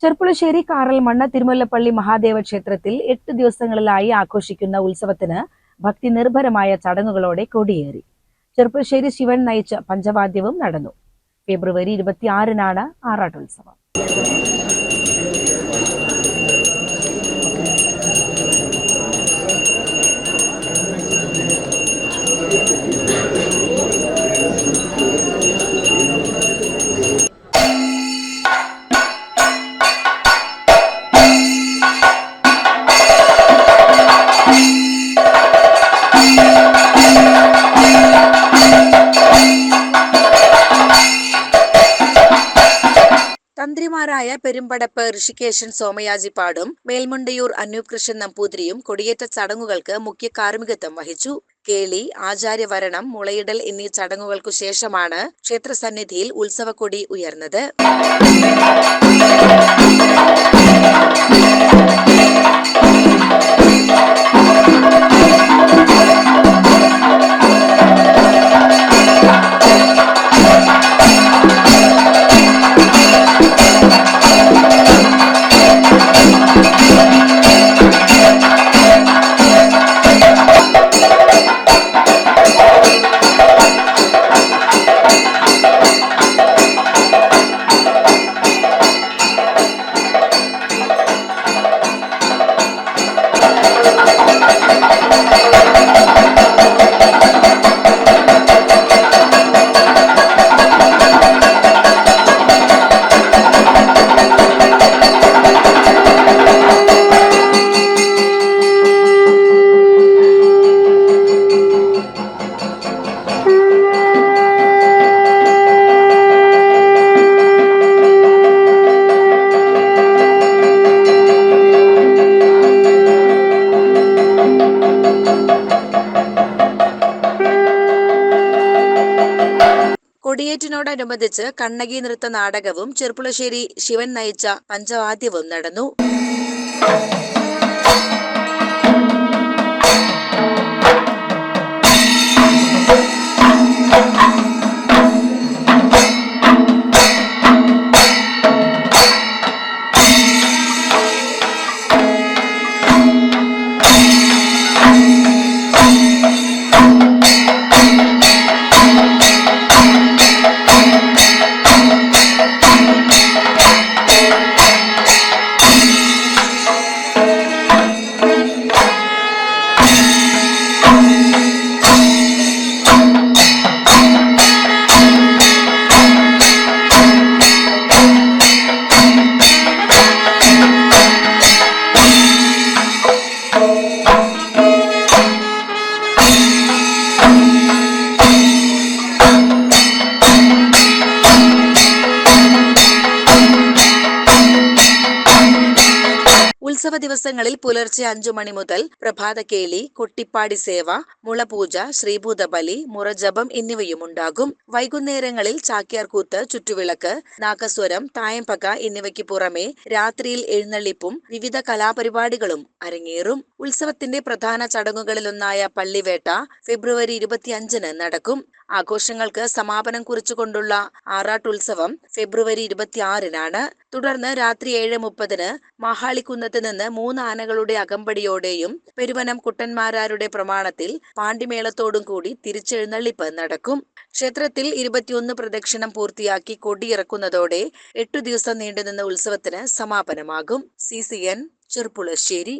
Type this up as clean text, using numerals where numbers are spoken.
ചെർപ്പുളശ്ശേരി കാറൽമണ്ണ തിരുമുല്ലപ്പള്ളി മഹാദേവ ക്ഷേത്രത്തിൽ 8 ദിവസങ്ങളിലായി ആഘോഷിക്കുന്ന ഉത്സവത്തിന് ഭക്തി നിർഭരമായ ചടങ്ങുകളോടെ കൊടിയേറി. ചെർപ്പുളശ്ശേരി ശിവൻ നയിച്ച പഞ്ചവാദ്യവും നടന്നു. ഫെബ്രുവരി 26-നാണ് ആറാട്ടുത്സവം. തന്ത്രിമാരായ പെരുമ്പടപ്പ് ഋഷികേശൻ സോമയാജിപ്പാടും മേൽമുണ്ടയൂർ അനൂപ് കൃഷ്ണൻ നമ്പൂതിരിയും കൊടിയേറ്റ ചടങ്ങുകൾക്ക് മുഖ്യ കാർമ്മികത്വം വഹിച്ചു. കേളി, ആചാര്യവരണം, മുളയിടൽ എന്നീ ചടങ്ങുകൾക്കു ശേഷമാണ് ക്ഷേത്രസന്നിധിയിൽ ഉത്സവക്കൊടി ഉയർന്നത്. കൊടിയേറ്റിനോടനുബന്ധിച്ച് കണ്ണകി നൃത്ത നാടകവും ചെർപ്പുളശ്ശേരി ശിവൻ നയിച്ച പഞ്ചവാദ്യവും നടന്നു. ഉത്സവ ദിവസങ്ങളിൽ പുലർച്ചെ 5 മണി മുതൽ പ്രഭാതക്കേളി, കൊട്ടിപ്പാടി സേവ, മുളപൂജ, ശ്രീഭൂതബലി, മുറജപം എന്നിവയും ഉണ്ടാകും. വൈകുന്നേരങ്ങളിൽ ചാക്യാർകൂത്ത്, ചുറ്റുവിളക്ക്, നാഗസ്വരം, തായമ്പക എന്നിവയ്ക്ക് പുറമെ രാത്രിയിൽ എഴുന്നള്ളിപ്പും വിവിധ കലാപരിപാടികളും അരങ്ങേറും. ഉത്സവത്തിന്റെ പ്രധാന ചടങ്ങുകളിലൊന്നായ പള്ളിവേട്ട ഫെബ്രുവരി 25-ന് നടക്കും. ആഘോഷങ്ങൾക്ക് സമാപനം കുറിച്ചുകൊണ്ടുള്ള ആറാട്ടുത്സവം ഫെബ്രുവരി 26-നാണ്. തുടർന്ന് രാത്രി 7:30-ന് മാഹാളിക്കുന്നത്ത് നിന്ന് 3 ആനകളുടെ അകമ്പടിയോടെയും പെരുവനം കുട്ടന്മാരാരുടെ പ്രമാണത്തിൽ പാണ്ടിമേളത്തോടും കൂടി തിരിച്ചെഴുന്നള്ളിപ്പ് നടക്കും. ക്ഷേത്രത്തിൽ 21 പ്രദക്ഷിണം പൂർത്തിയാക്കി കൊടിയിറക്കുന്നതോടെ 8 ദിവസം നീണ്ടുനിന്ന ഉത്സവത്തിന് സമാപനമാകും. CCN ചെർപ്പുളശ്ശേരി.